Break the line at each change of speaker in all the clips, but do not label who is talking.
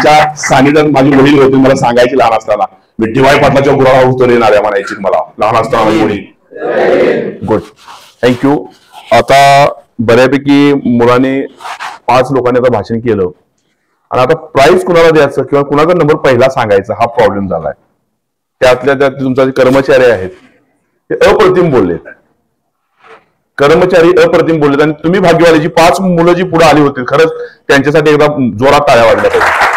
त्यांच्या सानिध्यात माझे वडील होते, मला सांगायचे लहान असताना, मी डी.वाय. पाटलाच्या गुराला उतरले नाऱ्या म्हणायची मला लहान असताना माझी वडील. Good, thank you. आता बऱ्यापैकी मुलांनी 5 लोकांनी आता भाषण केलं आणि आता प्राइज कुणाला द्यायचं किंवा कुणाचा नंबर पहिला सांगायचा हा प्रॉब्लेम झालाय. त्यातल्या त्यात तुमचा जे कर्मचारी आहेत ते अप्रतिम बोलले, कर्मचारी अप्रतिम बोललेत आणि तुम्ही भाग्यवालीची 5 मुलं जी पुढे आली होती खरंच त्यांच्यासाठी एकदा जोरात टाळ्या वाजल्या पाहिजे.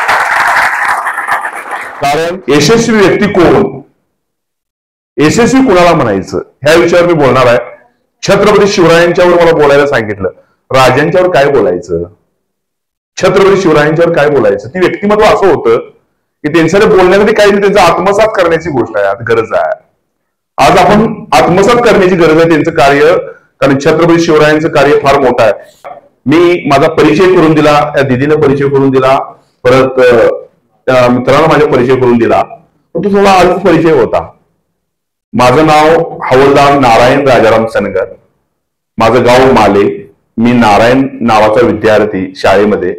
कारण यशस्वी व्यक्ती कोण, यशस्वी कुणाला म्हणायचं ह्या विषयावर मी बोलणार आहे. छत्रपती शिवरायांच्यावर मला बोलायला सांगितलं, राजांच्यावर काय बोलायचं, छत्रपती शिवरायांच्यावर काय बोलायचं. ती व्यक्तिमत्व असं होतं की त्यांच्याकडे बोलण्यासाठी काही नाही, त्यांचा आत्मसात करण्याची गोष्ट आहे, गरज आहे. आज आपण आत्मसात करण्याची गरज आहे त्यांचं कार्य, कारण छत्रपती शिवरायांचं कार्य फार मोठं आहे. मी माझा परिचय करून दिला, त्या दिदीने परिचय करून दिला, परत त्या मित्रांना माझा परिचय करून दिला, पण तो थोडा अल्प परिचय होता. माझं नाव हवलदार नारायण राजाराम सनगर, माझं गाव माले, मी नारायण नावाचा विद्यार्थी शाळेमध्ये.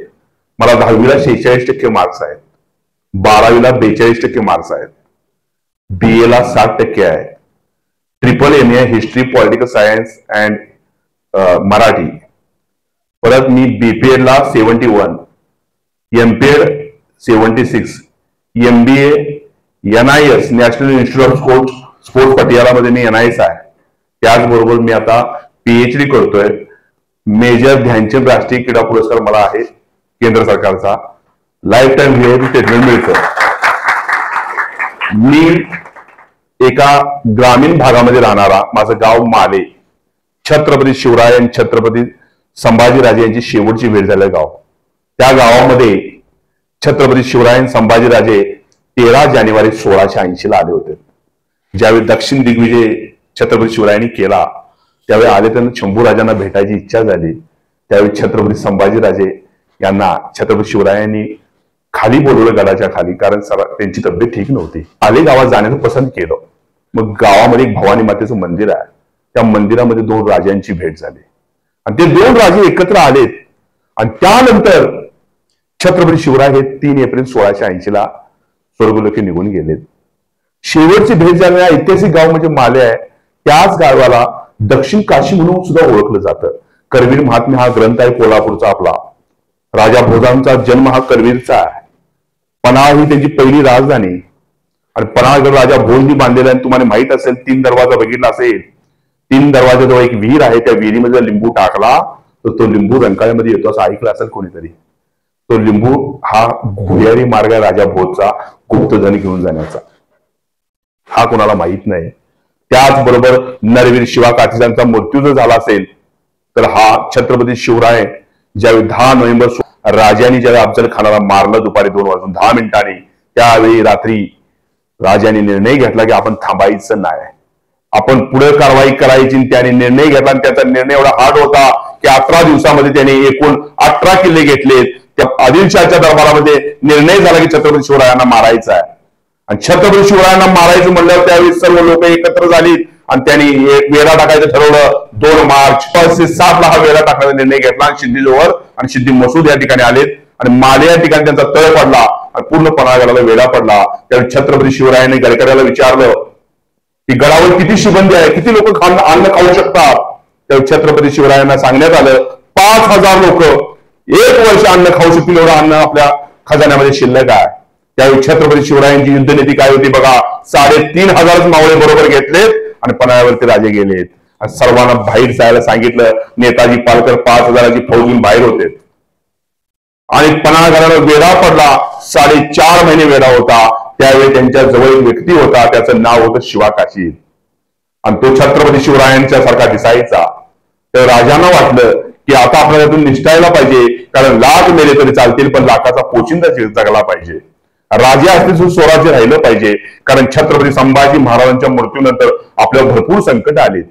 मला 10वीला 46% मार्क्स आहेत, 12वीला 42% मार्क्स आहेत, BA ला 60% आहे, MA history political science and Marathi. परत मी BPED ला 71, MPED 76, MBA NIS national institute of sports पटियालामध्ये मी NIS आहे. त्याचबरोबर मी आता PhD करतोय. मेजर ध्यानचंद राष्ट्रीय क्रीडा पुरस्कार मला आहे केंद्र सरकारचा, लाईफ टाईम व्हीआयपी ट्रीटमेंट मिळतं. मी एका ग्रामीण भागामध्ये राहणारा, माझं गाव माले, छत्रपती शिवराय छत्रपती संभाजीराजे यांची शेवटची भेट झालेलं गाव. त्या गावामध्ये छत्रपती शिवराय संभाजीराजे 13 जानेवारी 1680 ला आले होते. ज्यावेळी दक्षिण दिग्विजय छत्रपती शिवरायांनी केला त्यावेळी आले, त्यांना शंभूराजांना भेटायची इच्छा झाली. त्यावेळी छत्रपती संभाजीराजे यांना छत्रपती शिवरायांनी खाली बोलवलं गडाच्या खाली, कारण त्यांची तब्येत ठीक नव्हती. आले गावात जाण्याचं पसंत केलं. मग गावामध्ये एक भवानी मातेचं मंदिर आहे, त्या मंदिरामध्ये 2 राजांची भेट झाली आणि ते 2 राजे एकत्र आलेत. आणि त्यानंतर छत्रपती शिवराय हे 3 एप्रिल 1680 ला स्वर्गलोकी निघून गेलेत. शेवटची भेट झालेलं ऐतिहासिक गाव म्हणजे माले आहे. त्याच गावाला दक्षिण काशी म्हणून सुद्धा ओळखलं जातं. करवीर महात्म्य हा ग्रंथ आहे कोल्हापूरचा आपला. राजा भोजांचा जन्म हा करवीरचा आहे. पन्हाळ ही त्यांची पहिली राजधानी आणि पन्हाळगड राजा भोजनी बांधलेला आहे. तुम्हाला माहित असेल 3 दरवाजा बघितला असेल, 3 दरवाजाजवळ एक विहीर आहे, त्या विहिरीमध्ये लिंबू टाकला तर तो लिंबू रंकाळ्यामध्ये येतो असं ऐकलं असेल कोणीतरी. तो लिंबू हा भुयारी मार्ग आहे राजा भोजचा गुप्तधन घेऊन जाण्याचा, हा कोणाला माहित नाही. त्याचबरोबर नरवीर शिवा काठीजांचा मृत्यू जर झाला असेल तर हा छत्रपती शिवराय ज्यावेळी 10 नोव्हेंबर राजांनी ज्यावेळी अफजल खानाला मारलं दुपारी 2 वाजून 10 मिनिटांनी, त्यावेळी रात्री राजांनी निर्णय घेतला की आपण थांबायचं नाही, आपण पुढे कारवाई करायची. त्याने निर्णय घेतला आणि त्याचा निर्णय एवढा हार्ड होता की 18 दिवसामध्ये त्याने एकूण 18 किल्ले घेतलेत. त्या आदिलशहाच्या दरबारामध्ये निर्णय झाला की छत्रपती शिवरायांना मारायचं आहे. आणि छत्रपती शिवरायांना मारायचं म्हणल्यावर त्यावेळी सर्व लोक एकत्र झाली आणि त्यांनी एक वेढा टाकायचं ठरवलं. 2 मार्च 507 ला हा वेढा टाकण्याचा निर्णय घेतला आणि शिंदीजवळ आणि शिंदी मसूद या ठिकाणी आलेत आणि माले या ठिकाणी त्यांचा तळ पडला आणि पूर्ण पन्हाळगडाला वेढा पडला. त्यावेळी छत्रपती शिवरायांनी गडकऱ्याला विचारलं की गडावर किती शिबंदी आहे, किती लोक अन्न खाऊ शकतात. त्यावेळी छत्रपती शिवरायांना सांगण्यात आलं 5000 लोक 1 वर्ष अन्न खाऊ शकतील, एवढं अन्न आपल्या खजान्यामध्ये शिल्लक आहे. त्यावेळी छत्रपती शिवरायांची युद्धनीती काय होती बघा, 3500 मावळे बरोबर घेतलेत आणि पन्हाळ्यावरती राजे गेलेत. सर्वांना बाहेर जायला सांगितलं. नेताजी पालकर 5000ची फौज घेऊन बाहेर होते आणि पन्हाळगडाला वेढा पडला. 4.5 महिने वेढा होता. त्यावेळी त्यांच्या जवळ एक व्यक्ती होता, त्याचं नाव होतं शिवा काशी आणि तो छत्रपती शिवरायांच्या सारखा दिसायचा. तर राजांना वाटलं की आता आपल्याला यातून निष्ठायला पाहिजे, कारण लाख मेले तरी चालतील पण लाखाचा पोशिंदा जगला पाहिजे. राजे असतील स्वराज्य राहिलं पाहिजे, कारण छत्रपती संभाजी महाराजांच्या मृत्यूनंतर आपल्याला भरपूर संकट आले.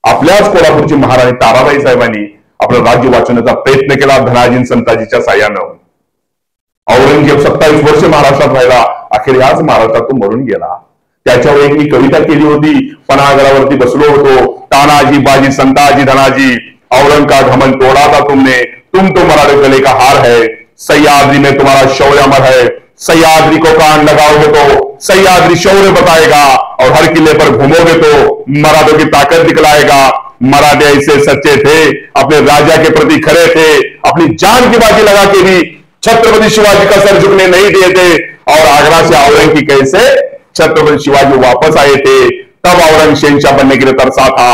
आपल्याच कोल्हापूरची महाराणी ताराबाई साहेबांनी आपलं राज्य वाचवण्याचा प्रयत्न केला धनाजी संताजीच्या साह्यानं. औरंगजेब 27 वर्ष महाराष्ट्रात राहिला, अखेर याच महाराष्ट्रात तो मरून गेला. त्याच्यावर एक मी कविता केली होती, पन्हाळगडावरती बसलो होतो, तानाजी बाजी संताजी धनाजी, औरंग का घमन तोड़ा था तुमने, तुम तो मराठे गले का हार है, सह्याद्री में तुम्हारा शौर्य अमर है, सह्याद्री को कान लगाओगे तो सह्याद्री शौर्य बताएगा, और हर किले पर घूमोगे तो मराठों की ताकत दिखलाएगा। मराठे ऐसे सच्चे थे, अपने राजा के प्रति खरे थे, अपनी जान की बाजी लगा के भी छत्रपति शिवाजी का सर झुकने नहीं दिए थे। और आगरा से औरंग की कैसे छत्रपति शिवाजी वापस आए थे, तब औरंग शहंशाह बनने के लिए तरसा था,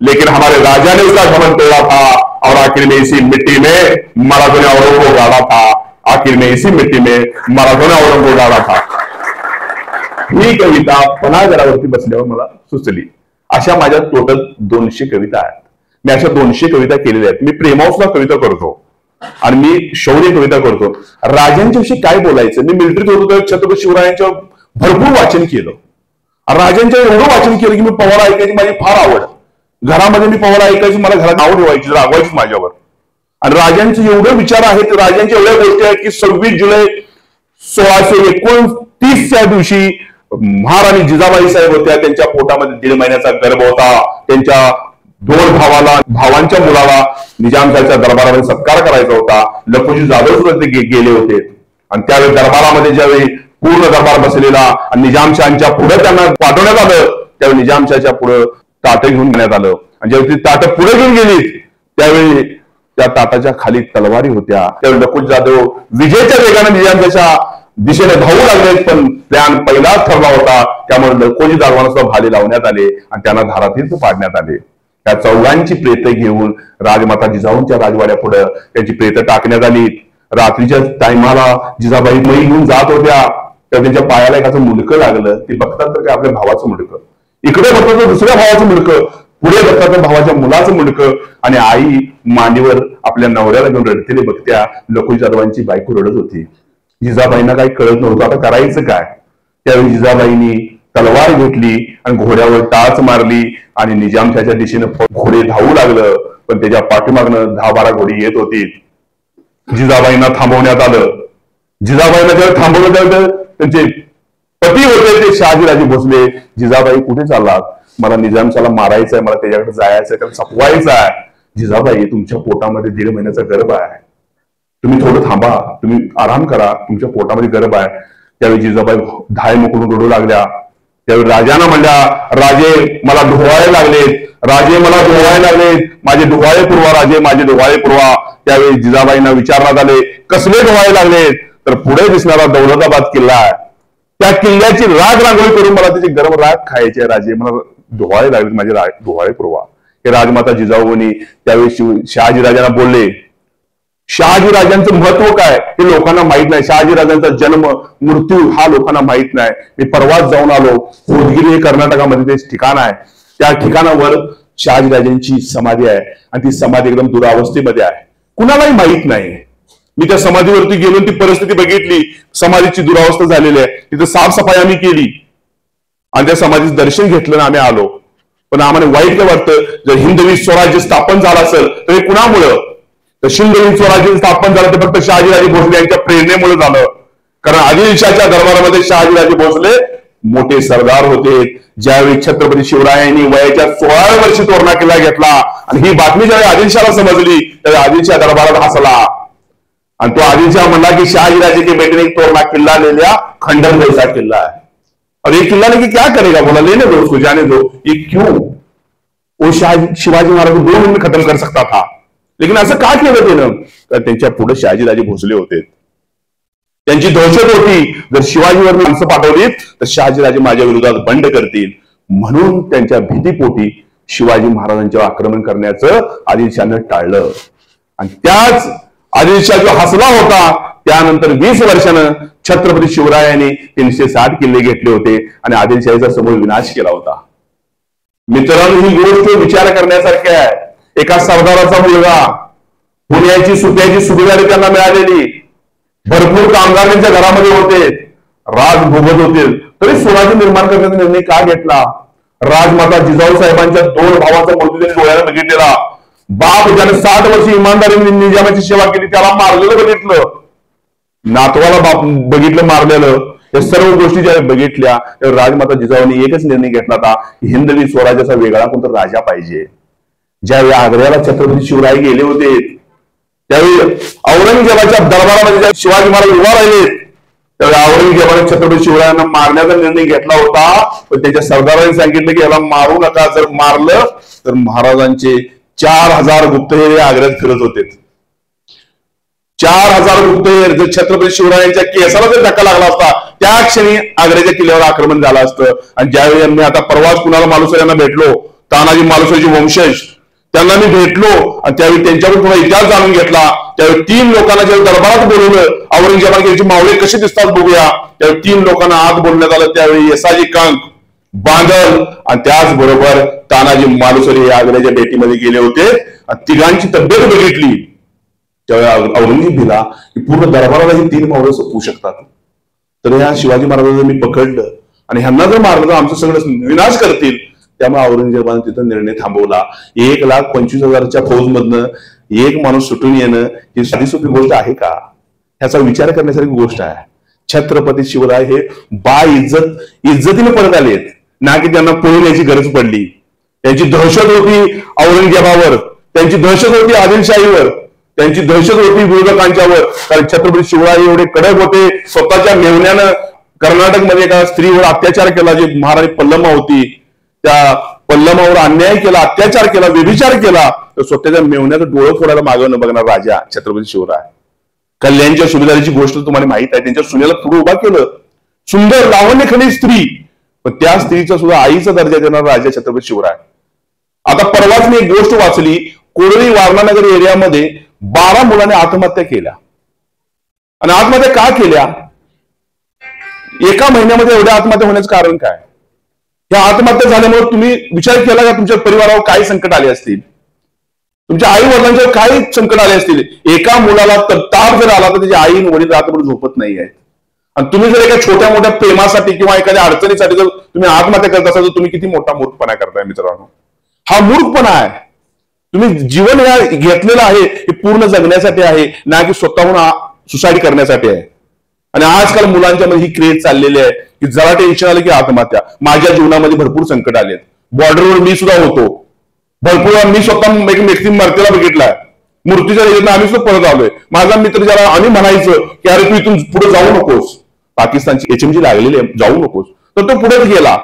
लेकिन हमारे राजा ने उसका घमंड तोड़ा था, और आखिर में इसी मिट्टी में मराठों ने औरंग को गाड़ा था। आखिर में इसी मिट्टी में मराठों ने औरंग को गाड़ा था। ही कविता पन्हाळगडावरती बसल्यावर मला सुचली। अशा माझ्या टोटल 200 कविता आहेत। मी अशा 200 कविता केलेल्या आहेत। मी प्रेमावसला कविता करतो आणि मी शौर्य कविता करतो। राजांच्या विषयी काय बोलायचं, मी मिलिटरीत होतो तर छत्रपती शिवरायांच्या भरपूर वाचन केलं। राजांच्या एवढं वाचन केलं की मी पवार ऐकायची माझी फार आवड। घरामध्ये मी पवार ऐकायची, मला घरात आवड व्हायची, रागवायची माझ्यावर। आणि राजांचे एवढे विचार आहेत, राजांच्या एवढ्या गोष्टी आहेत की 26 जुलै 1629 दिवशी महाराणी जिजाबाई साहेब होत्या, त्यांच्या पोटामध्ये 1.5 महिन्याचा गर्भ होता। त्यांच्या 2 भावांच्या मुलाला निजामशाहीच्या दरबारामध्ये सत्कार करायचा होता। लखुजी जाधव सुद्धा ते गेले होते। आणि त्यावेळी दरबारामध्ये ज्यावेळी पूर्ण दरबार बसलेला आणि निजामशाहांच्या पुढे त्यांना पाठवण्यात आलं, त्यावेळी निजामशाहच्या पुढे ताटं घेऊन घेण्यात आलं। आणि ज्यावेळी ती ताटं पुढे घेऊन गेली, त्यावेळी त्या ताटाच्या खाली तलवारी होत्या। त्यावेळी लखुजी जाधव विजयाच्या वेगाने निजामशाहच्या दिशेने धावू लागले, पण प्लॅन पहिलाच ठरला होता। त्यामुळे लखुजी जाधवांना भाले लावण्यात आले आणि त्यांना धारातीर्थ पाडण्यात आले। त्या चौघांची प्रेत घेऊन राजमाता जिजाऊंच्या राजवाड्या पुढे त्यांची प्रेत टाकण्यात आली। रात्रीच्या टायमाला जिजाबाई मै घेऊन जात होत्या, तर त्यांच्या पायाला एखादं मुंडकं लागलं। ते बघतात तर काय आपल्या भावाचं मुंडकं, इकडे बघतात तर दुसऱ्या भावाचं मुंडकं, पुढे बघतात तर भावाच्या मुलाचं मुंडकं, आणि आई मांडीवर आपल्या नवऱ्याला घेऊन रडतेले बघत्या। लखुजी जाधवांची बायको रडत होती। जिजाबाईंना काही कळत नव्हतं आता करायचं काय। त्यावेळी जिजाबाईंनी तलवार घेतली आणि घोड्यावर टाच मारली आणि निजामशाहच्या दिशेने घोडे धावू लागलं, पण त्याच्या पाठीमागनं 10-12 घोडी येत होती। जिजाबाईंना थांबवण्यात आलं। जिजाबाईंना जेव्हा थांबवलं त्यावेळी त्यांचे पती होते ते शहाजीराजे भोसले, जिजाबाई कुठे चाललात, मला निजामशाहला मारायचंय, मला त्याच्याकडे जायचंय, त्याला संपवायचं आहे। जिजाबाई तुमच्या पोटामध्ये 1.5 महिन्याचा गर्भ आहे, तुम्ही थोडं थांबा, तुम्ही आराम करा, तुमच्या पोटामध्ये गर्भ आहे। त्यावेळी जिजाबाई धाय मोकळून रडू लागल्या। त्यावेळी राजांना म्हणल्या, राजे मला डोहाळे लागलेत, राजे मला डोहाळे लागलेत, माझे डोहाळे पुरवा राजे, माझे डोहाळे पुरवा। त्यावेळी जिजाबाईंना विचारण्यात आले, कसले डोहाळे लागलेत, तर पुढे दिसणारा दौलताबाद किल्ला आहे, त्या किल्ल्याची राग रांगोळी करून मला त्याची गरम राग खायची आहे राजे, मला डोहाळे लागलेत, माझे डोहाळे पुरवा। हे राजमाता जिजाऊंनी त्यावेळी शहाजीराजांना बोलले। शहाजीराजांचं महत्व काय हे लोकांना माहित नाही। शहाजीराजांचा जन्म मृत्यू हा लोकांना माहित नाही। मी परवाच जाऊन आलो, उदगीर हे कर्नाटकामध्ये ते ठिकाण आहे, त्या ठिकाणावर शहाजीराजांची समाधी आहे आणि ती समाधी एकदम दुरावस्थेमध्ये आहे, कुणालाही माहित नाही। मी त्या समाधीवरती गेलो, ती परिस्थिती बघितली, समाधीची दुरावस्था झालेली आहे। तिथं साफसफाई आम्ही केली आणि त्या समाधीचं दर्शन घेतलं, आम्ही आलो। पण आम्हाला वाईट काय वाटतं, जर हिंदवी स्वराज्य स्थापन झालं असेल तर हे कुणामुळं, तर हिंदवी स्वराज्य स्थापन झालं ते फक्त शहाजीराजे भोसले यांच्या प्रेरणेमुळे झालं। कारण आदिलशाहच्या दरबारामध्ये शहाजीराजे भोसले मोठे सरदार होते। ज्यावेळी छत्रपती शिवरायांनी वयाच्या 16व्या वर्षी तोरणा किल्ला घेतला आणि ही बातमी ज्यावेळी आदिलशाहला समजली, त्यावेळी आदिलशाह दरबारात हसला आणि तो आदिलशाह म्हणला की शहाजीराजे के बेटे ने तोरणा किल्ला ले लिया, खंडन जैसा किल्ला है, और ये किल्ला लेके क्या करेगा, बोला लेने दो उसको, जाने दो। ये क्यों, वो शिवाजी महाराज को 2 मिनट में खत्म कर सकता था, लेकिन असं का केलं त्यानं, तर त्यांच्या पुढे शहाजीराजे भोसले होते। त्यांची दहशत होती, जर शिवाजीवर माणसं पाठवली तर शहाजीराजे माझ्या विरोधात बंड करतील, म्हणून त्यांच्या भीतीपोटी शिवाजी महाराजांच्यावर आक्रमण करण्याचं आदिलशाहनं टाळलं। आणि त्याच आदिलशाह जो हसला होता, त्यानंतर 20 वर्षानं छत्रपती शिवरायांनी 360 किल्ले घेतले होते आणि आदिलशाहीचा समूळ विनाश केला होता। मित्रांनो, ही गोष्ट विचार करण्यासारखी आहे। एका सरदाराचा मुलगा, पुण्याची सुट्याची सुभेदारी त्यांना मिळालेली, भरपूर कामगार त्यांच्या घरामध्ये होते, राज भोगत होते, तरी स्वराज्य निर्माण करण्याचा निर्णय का घेतला? राजमाता जिजाऊ साहेबांच्या 2 भावांचा मृत्यू त्यांनी डोळ्याने बघितलेला। बाप ज्याने 60 वर्ष इमानदारीने निजामाची सेवा केली त्याला मारलेलं बघितलं, नातवाला बाप बघितलं मारलेलं, या सर्व गोष्टी ज्या बघितल्या, राजमाता जिजाऊंनी एकच निर्णय घेतला होता, हिंदवी स्वराज्याचा वेगळा कोणता राजा पाहिजे। ज्यावेळी आग्र्याला छत्रपती शिवराय गेले होते, त्यावेळी औरंगजेबाच्या दरबारामध्ये ज्या शिवाजी महाराज उभा राहिले त्यावेळी औरंगजेबाने छत्रपती शिवरायांना मारण्याचा निर्णय घेतला होता, पण त्याच्या सरदारांनी सांगितलं की याला मारू नका, जर मारलं तर महाराजांचे 4000 गुप्तहेर आग्र्यात फिरत होते. 4000 गुप्तहेर जर छत्रपती शिवरायांच्या केसाला जर धक्का लागला असता त्या क्षणी आग्र्याच्या किल्ल्यावर आक्रमण झालं असतं. आणि ज्यावेळी आम्ही आता परवाच कुणाला मालुसरे यांना भेटलो, तानाजी मालुसरेचे वंशज, त्यांना मी भेटलो आणि त्यावेळी त्यांच्याकडून थोडा इतिहास जाणून घेतला. त्यावेळी 3 लोकांना जेव्हा दरबारात बोलवलं, औरंगजेबाने यांची मावळे कसे दिसतात बघूया, त्यावेळी 3 लोकांना आत बोलण्यात आलं. त्यावेळी येसाजी कंक, बांदल आणि त्याचबरोबर तानाजी मालुसरे हे आग्र्याच्या भेटीमध्ये गेले होते. तिघांची तब्येत बघितली त्यावेळी औरंगजेब दिला की पूर्ण दरबाराला ही 3 मावळे सोपवू शकतात. तर ह्या शिवाजी महाराजांना मी पकडलं आणि ह्यांना जर मारलं तर आमचं सगळं विनाश करतील. त्यामुळे औरंगजेबाने तिथं निर्णय थांबवला. 1,25,000च्या फौजमधनं एक माणूस सुटून येणं ही साधी सोपी गोष्ट आहे का? ह्याचा विचार करण्यासारखी गोष्ट आहे. छत्रपती शिवराय हे इज्जतीने परत आलेत, ना की त्यांना पळून यायची गरज पडली. त्यांची दहशत होती औरंगजेबावर, त्यांची दहशत होती आदिलशाहीवर, त्यांची दहशत होती विरोधकांच्यावर. कारण छत्रपती शिवराय एवढे कडक होते, स्वतःच्या मेव्हण्यानं कर्नाटकमध्ये एका स्त्रीवर अत्याचार केला, जी महाराणी पल्लमा होती, त्या पल्लमावर अन्याय केला, अत्याचार केला, व्यभिचार केला, तर स्वतःच्या मेव्हण्याचं डोळं फोडायला मागं न बघणार राजा छत्रपती शिवराय. कल्याणच्या सुभेदारीची गोष्ट तुम्हाला माहित आहे. त्यांच्या सुनेला पुढे उभा केलं, सुंदर लावण्यखनी स्त्री, पण त्या स्त्रीचा सुद्धा आईचा दर्जा देणार राजा छत्रपती शिवराय. आता परवाच मी एक गोष्ट वाचली, कोरळी वारणानगर एरियामध्ये 12 मुलांनी आत्महत्या केल्या. आणि आत्महत्या का केल्या? एका महिन्यामध्ये एवढ्या आत्महत्या होण्याचं कारण काय? या आत्महत्या झाल्यामुळे तुम्ही विचार केला का तुमच्या परिवारावर काय संकट आले असतील, तुमच्या आई वडिलांच्यावर काय संकट आले असतील? एका मुलाला ताप जर आला तर त्याची आई वडील रात्रभर झोपत नाही आहेत. आणि तुम्ही जर एका छोट्या मोठ्या प्रेमासाठी किंवा एखाद्या अडचणीसाठी जर तुम्ही आत्महत्या करत असाल तर तुम्ही किती मोठा मूर्खपणा करताय मित्रांनो. हा मूर्खपणा आहे. तुम्ही जीवन घेतलेलं आहे हे पूर्ण जगण्यासाठी आहे, ना की स्वतःहून सुसाईड करण्यासाठी आहे. आणि आजकाल मुलांच्या मध्ये ही क्रेज चाललेली आहे की जरा टेन्शन आलं की आत्महत्या. माझ्या जीवनामध्ये भरपूर संकट आलेत. बॉर्डरवर मी सुद्धा होतो भरपूर. मी स्वतः एक व्यक्ती मरतेला बघितलाय, मूर्तीच्या रेल्वेतून आम्ही सुद्धा परत आलोय. माझा मित्र ज्याला आणि म्हणायचं की अरे तू इथून पुढे जाऊ नकोस, पाकिस्तानची HMG लागलेली आहे, जाऊ नकोस, तर तो पुढेच गेला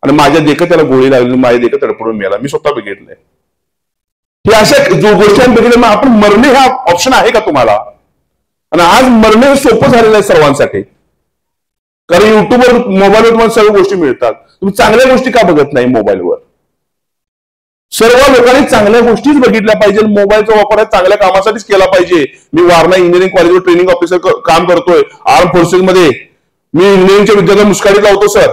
आणि माझ्या देखत त्याला गोळी लागली, माझ्या देखत तडफडून मेला. मी स्वतः बघितलंय. हे अशा जो गोष्टी बघितल्या आपण मरणे हा ऑप्शन आहे का तुम्हाला? आणि आज मरणे सोपं झालेलं आहे सर्वांसाठी, कारण युट्यूबवर मोबाईलवर तुम्हाला सर्व गोष्टी मिळतात. तुम्ही चांगल्या गोष्टी का बघत नाही मोबाईलवर? सर्व लोकांनी चांगल्या गोष्टीच बघितल्या पाहिजे. मोबाईलचा वापर चांगल्या कामासाठीच केला पाहिजे. मी वारणा इंजिनिअरिंग कॉलेजवर ट्रेनिंग ऑफिसर काम करतोय आर्म फोर्सेसमध्ये. मी इंजिनिअरिंगच्या विद्यार्थ्यांना मुस्काडी लावतो सर,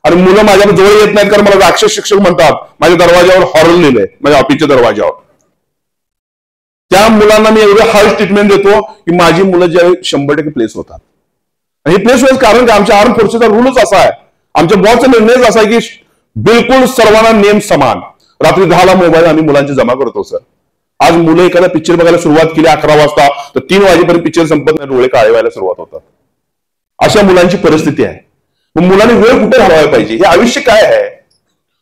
आणि मुलं माझ्या जवळ येत नाहीत कारण मला राक्षस शिक्षक म्हणतात. माझ्या दरवाजावर हॉर्न लिहिलंय, माझ्या ऑफिसच्या दरवाजावर. त्या मुलांना मी एवढं हार्ड ट्रीटमेंट देतो की माझी मुलं ज्यावेळी 100% प्लेस होतात. आणि हे प्लेस व्हायचं कारण की आमच्या आर्म फोर्सेसचा रूलच असा आहे, आमच्या बॉसचा निर्णयच असा आहे की बिलकुल सर्वांना नेम समान. रात्री 10ला मोबाईल आम्ही मुलांचे जमा करतो सर. आज मुलं एखादा पिक्चर बघायला सुरुवात केली 11 वाजता तर 3 वाजेपर्यंत पिक्चर संपत नाही, डोळे काळे व्हायला सुरुवात होतात. अशा मुलांची परिस्थिती आहे. मग मुलांनी वेळ कुठे घालवायला पाहिजे? हे आयुष्य काय आहे?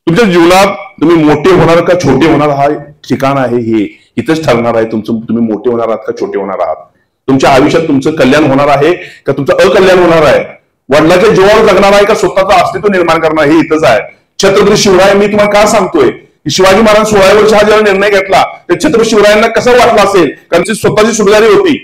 तुमच्या जीवनात तुम्ही मोठे होणार का छोटे होणार हा ठिकाण आहे, हे इथंच ठरणार आहे. तुम्ही मोठे होणार आहात का छोटे होणार आहात? तुमच्या आयुष्यात तुमचं कल्याण होणार आहे का तुमचं अकल्याण होणार आहे? वडिलांच्या जीवावर जगणार आहे का स्वतःचं अस्तित्व निर्माण करणार हे इथंच आहे. छत्रपती शिवराय मी तुम्हाला का सांगतोय की शिवाजी महाराज 16 वर्ष हा जेव्हा निर्णय घेतला तर छत्रपती शिवरायांना कसं वाटलं असेल? कारण स्वतःची सुभेदारी होती,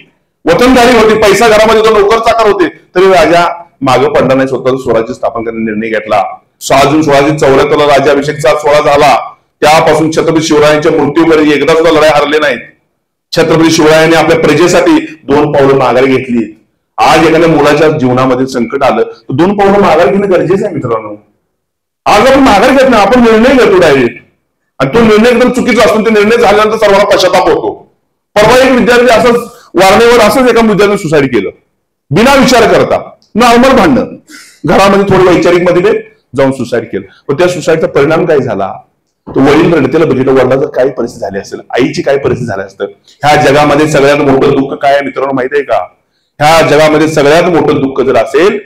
वतनदारी होती, पैसा घरामध्ये तो नोकर चाकर होते, तरी राजा मागं पडला नाही. स्वतःचं स्वराज्य स्थापन करण्याचा निर्णय घेतला. 6 जून 1674 राज्याभिषेकचा सोहळा झाला. त्यापासून छत्रपती शिवरायांच्या मृत्यूपर्यंत एकदा सुद्धा लढाई हरले नाहीत. छत्रपती शिवरायांनी आपल्या प्रजेसाठी 2 पावलं माघार घेतली. आज एखाद्या मुलाच्या जीवनामध्ये संकट आलं तर 2 पावलं माघार घेणं गरजेचं आहे मित्रांनो. आज आपण माघार घेत नाही, आपण निर्णय घेतो डायरेक्ट, आणि तो निर्णय एकदम चुकीचा असतो. तो निर्णय झाल्यानंतर सर्वांना पश्चाताप होतो. परवा एक विद्यार्थी असंच वारणेवर असंच एका विद्यार्थ्याने सुसाईड केलं बिना विचार करता. नॉर्मल भांडण घरामध्ये थोडं वैचारिक मध्ये जाऊन सुसाईड केलं. पण त्या सुसाईडचा परिणाम काय झाला? तो वडील रडतेला बघितलं, वडिलांचं काय परिस्थिती झाली असेल, आईची काय परिस्थिती झाली असेल. ह्या जगामध्ये सगळ्यात मोठं दुःख काय आहे मित्रांनो माहिती आहे का? ह्या जगामध्ये सगळ्यात मोठं दुःख जर असेल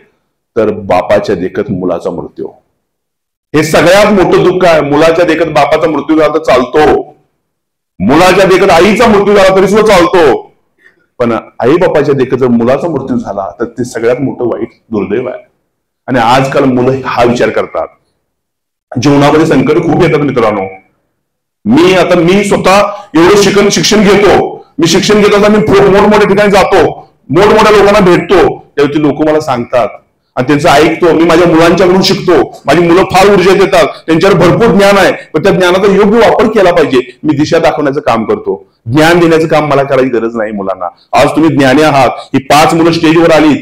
तर बापाच्या देखत मुलाचा मृत्यू. हे सगळ्यात मोठं दुःख आहे. मुलाच्या देखत बापाचा मृत्यू झाला तर चालतो, मुलाच्या देखत आईचा मृत्यू झाला तरी सुद्धा चालतो, पण आई बापाच्या देखत जर मुलाचा मृत्यू झाला तर ते सगळ्यात मोठं वाईट दुर्दैव आहे. आणि आजकाल मुलं हा विचार करतात. जीवनामध्ये संकट खूप येतात मित्रांनो. मी स्वतः एवढं शिक्षण घेतो, मी शिक्षण घेत असताना मी मोठमोठ्या ठिकाणी जातो, मोठमोठ्या लोकांना भेटतो, त्यावेळी लोक मला सांगतात आणि त्यांचं ऐकतो. मी माझ्या मुलांच्याकडून शिकतो. माझी मुलं फार ऊर्जा देतात, त्यांच्यावर भरपूर ज्ञान आहे, पण त्या ज्ञानाचा योग्य वापर केला पाहिजे. मी दिशा दाखवण्याचं काम करतो, ज्ञान देण्याचं काम मला करायची गरज नाही मुलांना. आज तुम्ही ज्ञानी आहात. ही 5 मुलं स्टेजवर आली.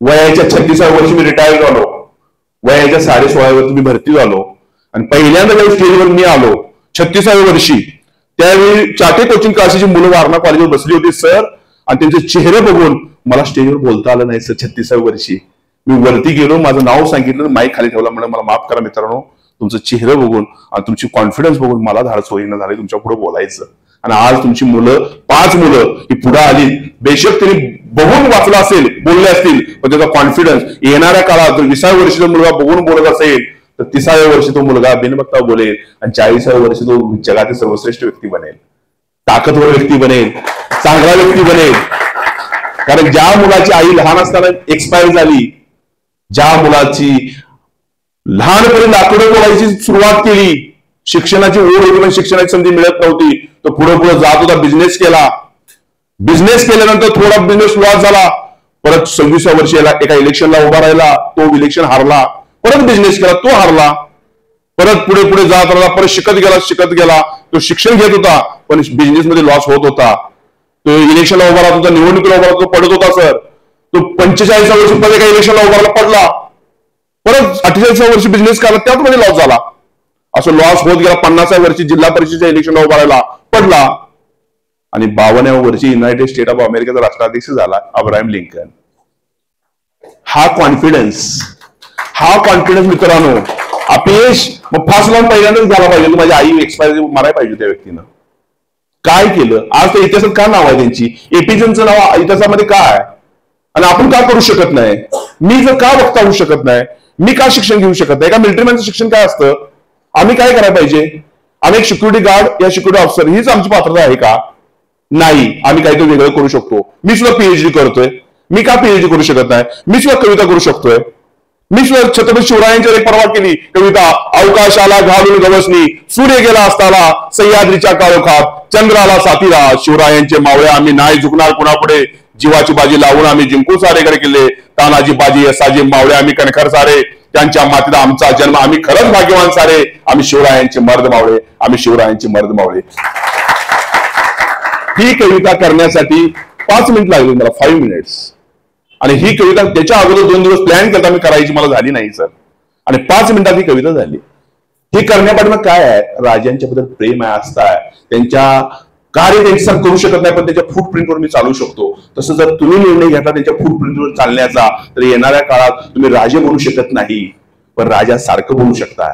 वयाच्या 36व्या वर्षी मी रिटायर झालो, वयाच्या 16.5 वर्षी मी भरती झालो आणि पहिल्यांदा जेव्हा स्टेजवर मी आलो 36व्या वर्षी, त्यावेळी चाटे कोचिंग क्लासेसची मुलं वारणा कॉलेजवर बसली होती सर, आणि त्यांचे चेहरे बघून मला स्टेजवर बोलता आलं नाही सर. 36व्या वर्षी मी वरती गेलो, माझं नाव सांगितलं, माईक खाली ठेवला, म्हणून मला माफ करा मित्रांनो, तुमचं चेहरे बघून आणि तुमची कॉन्फिडन्स बघून मला धाडस होईना झाली तुमच्या पुढे बोलायचं. आणि आज तुमची मुलं 5 मुलं ही पुढे आली. बेशक त्यांनी बघून वाचलं असेल, बोलले असतील, पण त्याचा कॉन्फिडन्स येणाऱ्या काळात 20व्या वर्षीचा मुलगा बघून बोलत असेल तर 30व्या वर्षी तो मुलगा बिनबघता बोलेल आणि 40व्या वर्षी तो जगातील सर्वश्रेष्ठ व्यक्ती बनेल, ताकदवर व्यक्ती बनेल, चांगला व्यक्ती बनेल. कारण ज्या मुलाची आई लहान असताना एक्सपायर झाली, ज्या मुलाची लहानपणी लाकडं बोलायची सुरुवात केली, शिक्षणाची ओढ होती पण शिक्षणाची संधी मिळत नव्हती, तो पुढे जात होता, बिझनेस केला. बिझनेस केल्यानंतर थोडा बिझनेस लॉस झाला, परत 26व्या वर्षी एका इलेक्शनला उभा राहिला, तो इलेक्शन हारला, परत बिझनेस केला, तो हारला, परत पुढे जात राहिला, परत शिकत गेला. तो शिक्षण घेत होता पण बिझनेसमध्ये लॉस होत होता. तो इलेक्शनला उभा राहत होता, निवडणुकीला उभा राहतो, पडत होता सर. तो 45व्या वर्षी परत एका इलेक्शनला उभा पडला, परत 48व्या वर्षी बिझनेस केला, त्यात मध्ये लॉस झाला. असं लॉस होत गेला. 50व्या वर्षी जिल्हा परिषदेच्या इलेक्शनला उभा राहिला, पडला, आणि 52व्या वर्षी युनायटेड स्टेट ऑफ अमेरिकेचा राष्ट्राध्यक्ष झाला अब्राहम लिंकन. हा कॉन्फिडन्स मित्रांनो, अपयश मग फास लावून पहिल्यांदाच झाला पाहिजे. माझी आई एक्सपायर मारायला पाहिजे त्या व्यक्तीनं. काय केलं? आज त्या इतिहासात का नाव आहे त्यांची? एपीजेचं नाव इतिहासामध्ये का आहे? आणि आपण का करू शकत नाही? मी जर का वक्ता होऊ शकत नाही? मी का शिक्षण घेऊ शकत नाही? एका मिलिटरीमॅनचं शिक्षण काय असतं? आम्ही काय करायला पाहिजे? आम्ही एक सिक्युरिटी गार्ड या सिक्युरिटी ऑफिसर हीच आमची पात्रता आहे का? नाही. आम्ही काहीतरी वेगळं करू शकतो. मी सुद्धा पीएचडी करतोय. मी का पीएचडी करू शकत नाही? मी सुद्धा कविता करू शकतोय. मी सुद्धा छत्रपती शिवरायांची एक परवा केली कविता. अवकाशाला घालून गवसनी सूर्य गेला असताना सह्याद्रीच्या काळोखात चंद्राला साथीला शिवरायांचे मावळे आम्ही नाही झुकणार कुणापुढे. जीवाची बाजी लावून आम्ही जिंकू सारे गड किल्ले. तानाजी बाजी असाजी मावळे आम्ही कणखर सारे. त्यांच्या मातीत आमचा जन्म आम्ही खरंच भाग्यवान सारे. आम्ही शिवरायांचे मर्द मावळे. आम्ही शिवरायांचे मर्द मावळे. ही कविता करण्यासाठी 5 मिनिट लागली मला, 5 मिनिट्स. आणि ही कविता त्याच्या अगोदर 2 दिवस प्लॅन करता मी करायची, मला झाली नाही सर. आणि 5 मिनिटात ही कविता झाली. ही करण्यापाठी काय आहे? राजांच्या बद्दल प्रेम आहे, आस्था आहे. त्यांच्या कार्य त्यांच्यासारखं करू शकत नाही पण त्यांच्या फूटप्रिंटवर मी चालू शकतो. तसं जर तुम्ही निर्णय घेतला त्यांच्या फूटप्रिंटवर चालण्याचा तर येणाऱ्या काळात तुम्ही राजे बनू शकत नाही पण राजासारखं बनू शकता.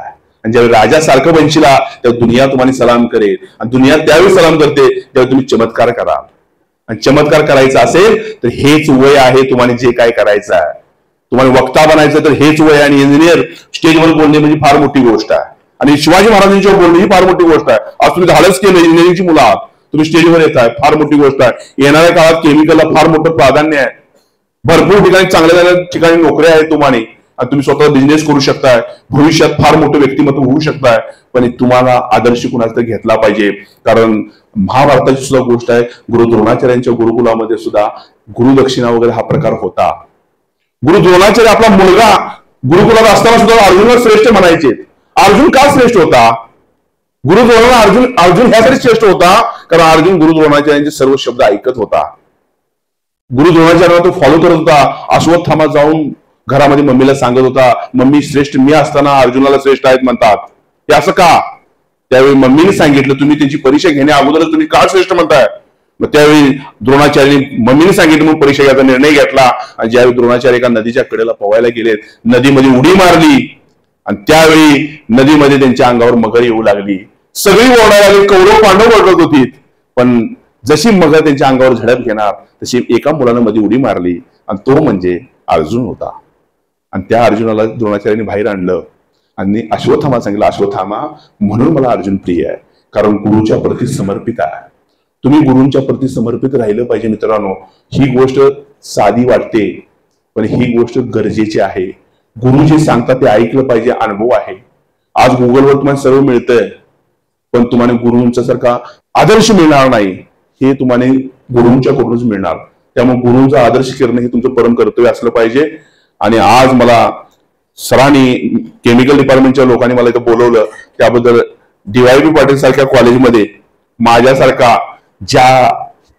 आणि ज्यावेळी राजासारखं बनशीला तेव्हा दुनिया तुम्हाला सलाम करेल. आणि दुनिया त्यावेळी सलाम करते जेव्हा तुम्ही चमत्कार कराल. आणि चमत्कार करायचा असेल तर हेच वय आहे तुम्हाला जे काय करायचं आहे. तुम्हाला वक्ता बनायचं तर हेच वय. आणि इंजिनियर स्टेजवर बोलणे म्हणजे फार मोठी गोष्ट आहे. आणि शिवाजी महाराजांच्यावर बोलणे ही फार मोठी गोष्ट आहे. आज तुम्ही धाडस केलं, इंजिनिअरिंगची मुलं आहात, तुम्ही स्टेजवर येत आहे, फार मोठी गोष्ट आहे. येणाऱ्या काळात केमिकलला फार मोठं प्राधान्य आहे. भरपूर ठिकाणी चांगल्या ठिकाणी नोकऱ्या आहेत तुम्हाला. आणि तुम्ही स्वतः बिझनेस करू शकताय. भविष्यात फार मोठं व्यक्तिमत्व होऊ शकताय. पण तुम्हाला आदर्श कुणाचा तरी घेतला पाहिजे. कारण महाभारताची सुद्धा गोष्ट आहे. गुरु द्रोणाचार्यांच्या गुरुकुलामध्ये सुद्धा गुरुदक्षिणा वगैरे हा प्रकार होता. गुरु द्रोणाचार्य आपला मुलगा गुरुकुलात असताना सुद्धा अर्जुनला श्रेष्ठ म्हणायचे. अर्जुन का श्रेष्ठ होता? गुरु द्रोणाला अर्जुन ह्यासाठी श्रेष्ठ होता कारण अर्जुन गुरु द्रोणाचार्यांचे सर्व शब्द ऐकत होता. गुरु द्रोणाचार्यांना तो फॉलो करत होता. अश्वत्थामा जाऊन घरामध्ये मम्मीला सांगत होता, मम्मी श्रेष्ठ मी असताना अर्जुनाला श्रेष्ठ आहेत म्हणतात. हे असं का? त्यावेळी मम्मीने सांगितलं तुम्ही त्यांची परीक्षा घेण्या अगोदरच तुम्ही का श्रेष्ठ म्हणताय? मग त्यावेळी द्रोणाचार्यांनी मम्मीने सांगितलं म्हणून परीक्षा घ्यायचा निर्णय घेतला. आणि ज्यावेळी द्रोणाचार्य एका नदीच्या कडेला पोहायला गेले, नदीमध्ये उडी मारली आणि त्यावेळी नदीमध्ये त्यांच्या अंगावर मगर येऊ लागली. सगळी ओरडायला लागली. कौरव पांडव ओरडत होती. पण जशी मगर त्यांच्या अंगावर झडप घेणार तशी एका मुलानं मध्ये उडी मारली आणि तो म्हणजे अर्जुन होता. आणि त्या अर्जुनाला द्रोणाचार्यांनी बाहेर आणलं आणि अश्वत्थामा सांगितलं, अश्वत्थामा म्हणून मला अर्जुन प्रिय आहे कारण गुरुच्या प्रती समर्पित आहे. तुम्ही गुरूंच्या प्रती समर्पित राहिलं पाहिजे मित्रांनो. ही गोष्ट साधी वाटते पण ही गोष्ट गरजेची आहे. गुरु जे सांगतात ते ऐकलं पाहिजे. अनुभव आहे. आज गुगलवर तुम्हाला सर्व मिळतंय पण तुम्हाला गुरूंचा सारखा आदर्श मिळणार नाही. हे तुम्हाला गुरूंच्याकडूनच मिळणार. त्यामुळे गुरूंचा आदर्श करणं हे तुमचं परम कर्तव्य असलं पाहिजे. आणि आज मला सरांनी केमिकल डिपार्टमेंटच्या लोकांनी मला इथं बोलवलं त्याबद्दल DYP पाटील सारख्या कॉलेजमध्ये माझ्यासारखा ज्या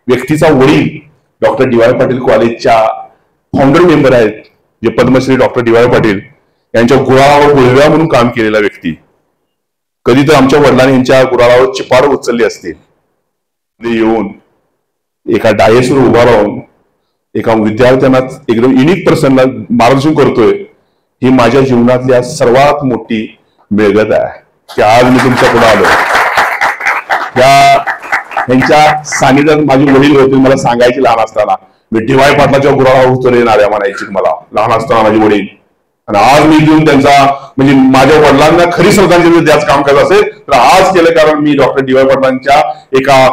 व्यक्तीचा वडील डॉक्टर DY पाटील कॉलेजच्या फाउंडर मेंबर आहेत, जे पद्मश्री डॉक्टर DY पाटील यांच्या गुराळावर गुळव्या म्हणून काम केलेला व्यक्ती, कधी तर आमच्या वडिलांनी यांच्या गुराळावर चिपाड उचलली असते. येऊन एका डायसवर उभा राहून एका विद्यार्थ्यांना एकदम युनिक पर्सनला मार्गदर्शन करतोय. ही माझ्या जीवनातल्या सर्वात मोठी मिळगत आहे की आज मी तुमच्या पुढे आलो. यांच्या सानिध्यात माझे वडील होते. मला सांगायचे लहान असताना मी DY पाटलाच्या गुराळावर उतरले नाऱ्या म्हणायची मला लहान असताना माझे वडील. आणि आज मी घेऊन त्यांचा म्हणजे माझ्या वडिलांना खरी श्रद्धांजली द्यायचं काम करत असेल तर आज केलं. कारण मी डॉक्टर DY पाटलांच्या एका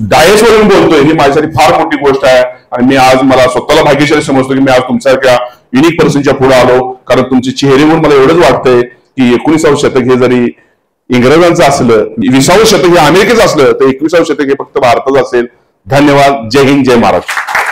डायसवरून बोलतोय ही माझ्यासाठी फार मोठी गोष्ट आहे. आणि मी आज मला स्वतःला भाग्यशाली समजतो की मी आज तुमच्यासारख्या युनिक पर्सनच्या पुढे आलो. कारण तुमच्या चेहऱ्यावर मला एवढंच वाटतंय की 19वे शतक हे जरी इंग्रजांचं असलं, 20वे शतक हे अमेरिकेचं असलं तर 21वे शतक हे फक्त भारताचं असेल. धन्यवाद. जय हिंद, जय महाराष्ट्र.